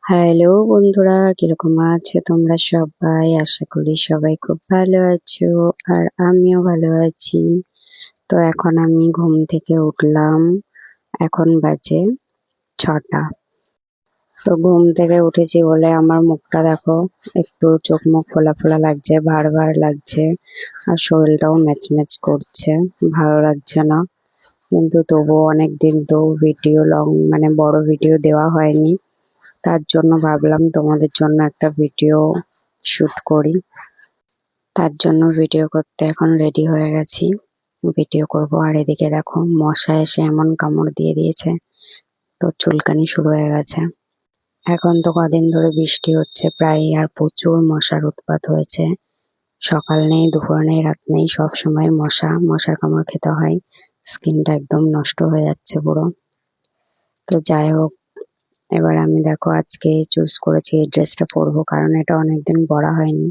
Hello বন্ধুরা, কিরকম আছো তোমরা সবাই? আশা করি সবাই খুব ভালো আছো আর আমিও ভালো আছি। তো এখন আমি ঘুম থেকে উঠলাম। এখন বাজে 6টা। তো ঘুম থেকে উঠেছি বলে আমার মুখটা দেখো, একটু চোখ মুখ ফোলা ফোলা লাগছে, ভার ভার লাগছে আর শরীরটাও ম্যাচ ম্যাচ করছে, ভালো লাগছে না। কিন্তু তবুও অনেক দিন তো ভিডিও মানে বড় ভিডিও দেওয়া হয়নি, তার জন্য ভাবলাম তোমাদের জন্য একটা ভিডিও শুট করি। তার জন্য ভিডিও করতে এখন রেডি হয়ে গেছি, ভিডিও করব। আর এদিকে দেখো মশা এসে এমন কামড় দিয়ে দিয়েছে, তো চুলকানি শুরু হয়ে গেছে। এখন তো কদিন ধরে বৃষ্টি হচ্ছে প্রায়, আর প্রচুর মশার উৎপাত হয়েছে। সকাল নেই, দুপুর নেই, রাত নেই, সব সময় মশার কামড় খেতে হয়। স্কিনটা একদম নষ্ট হয়ে যাচ্ছে পুরো। তো যাই হোক, এবার আমি দেখো আজকে চুজ করেছি এই ড্রেসটা পরবো, কারণ এটা অনেকদিন পরা হয়নি।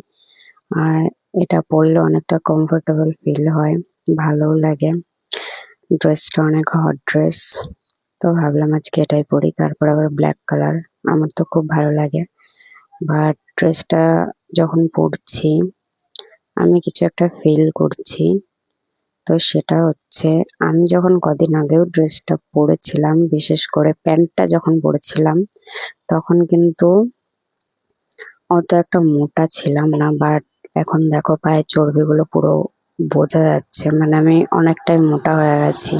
আর এটা পরলে অনেকটা কমফোর্টেবল ফিল হয়, ভালোও লাগে। ড্রেসটা অনেক হট ড্রেস, তো ভাবলাম আজকে এটাই পরি। তারপর আবার ব্ল্যাক কালার আমার তো খুব ভালো লাগে। বাট ড্রেসটা যখন পরছি আমি কিছু একটা ফিল করছি। তো সেটা হচ্ছে, আমি যখন কদিন আগেও ড্রেসটা পরেছিলাম, বিশেষ করে প্যান্টটা যখন পরেছিলাম, তখন কিন্তু অত একটা মোটা ছিলাম না। বাট এখন দেখো পায়ের চর্বিগুলো পুরো বোঝা যাচ্ছে, মানে আমি অনেকটাই মোটা হয়ে গেছি।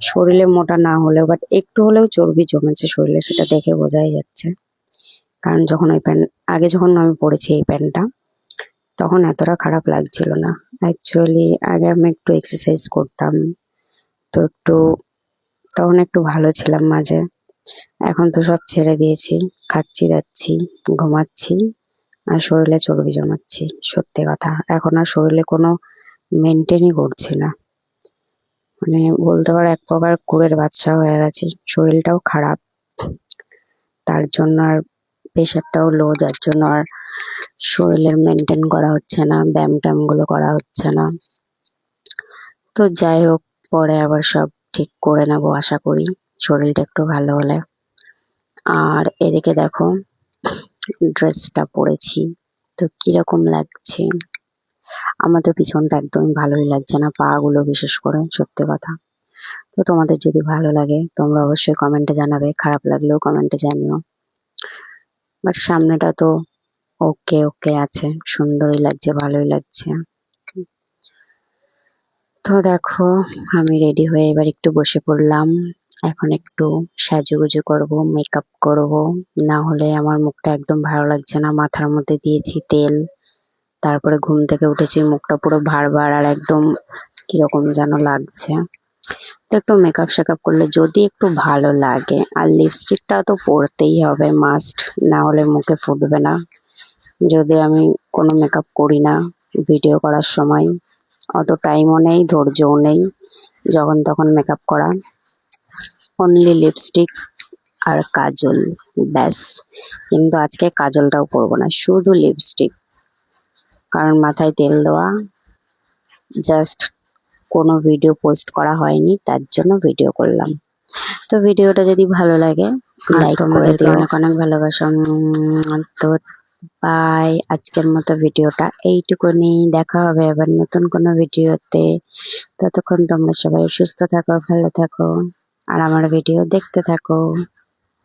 শরীরে মোটা না হলেও বাট একটু হলেও চর্বি জমেছে শরীরে, সেটা দেখে বোঝাই যাচ্ছে। কারণ যখন ওই প্যান্ট আগে যখন আমি পরেছি এই প্যান্টটা, তখন এতটা খারাপ লাগছিল না। অ্যাকচুয়ালি আগে আমি একটু এক্সারসাইজ করতাম, তো তখন একটু ভালো ছিলাম মাঝে। এখন তো সব ছেড়ে দিয়েছি, খাচ্ছি দাচ্ছি, ঘুমাচ্ছি আর শরীরে চর্বি জমাচ্ছি। সত্যি কথা, এখন আর শরীরে কোনো মেনটেনই করছি না। মানে বলতে পারো এক প্রকার কুড়ের বাচ্চা হয়ে গেছি। শরীরটাও খারাপ, তার জন্য আর প্রেশারটাও লো, যার জন্য আর শরীরের মেনটেন করা হচ্ছে না, ব্যায়াম ট্যায়াম গুলো করা হচ্ছে না। তো যাই হোক, পরে আবার সব ঠিক করে নেবো আশা করি, শরীরটা একটু ভালো হলে। আর এদিকে দেখো ড্রেসটা পরেছি, তো কিরকম লাগছে? আমার তো পিছনটা একদমই ভালোই লাগছে না, পা গুলো বিশেষ করে, সত্যি কথা। তো তোমাদের যদি ভালো লাগে তোমরা অবশ্যই কমেন্টে জানাবে, খারাপ লাগলেও কমেন্টে জানিও। বাট সামনেটা তো ওকে ওকে আছে, সুন্দরই লাগছে, ভালোই লাগছে। তো দেখো আমি রেডি হয়ে এবার একটু বসে পড়লাম। এখন একটু সাজুগুজু করব, মেকআপ করব, না হলে আমার মুখটা একদম ভালো লাগছে না। মাথার মধ্যে দিয়েছি তেল, তারপরে ঘুম থেকে উঠেছি, মুখটা পুরো ভার ভার আর একদম কিরকম যেন লাগছে। তো একটু মেকআপ শেকআপ করলে যদি একটু ভালো লাগে। আর লিপস্টিকটা তো পরতেই হবে মাস্ট, না হলে মুখে ফুটবে না। যদি আমি কোনো মেকআপ করি না ভিডিও করার সময়, অত টাইমও নেই, ধৈর্যও নেই যখন তখন মেকআপ করা। অনলি লিপস্টিক আর কাজল, ব্যাস। কিন্তু আজকে কাজলটাও পরবো না, শুধু লিপস্টিক। কারণ মাথায় তেল দেওয়া, জাস্ট কোনো ভিডিও পোস্ট করা হয়নি, তার জন্য ভিডিও করলাম। তো ভিডিওটা যদি ভালো লাগে লাইক করে দিও, অনেক অনেক ভালোবাসা। তো বাই, আজকের মতো ভিডিওটা এইটুকুনি। দেখা হবে আবার নতুন কোনো ভিডিওতে। ততক্ষণ তোমরা সবাই সুস্থ থাকো, ভালো থাকো আর আমার ভিডিও দেখতে থাকো।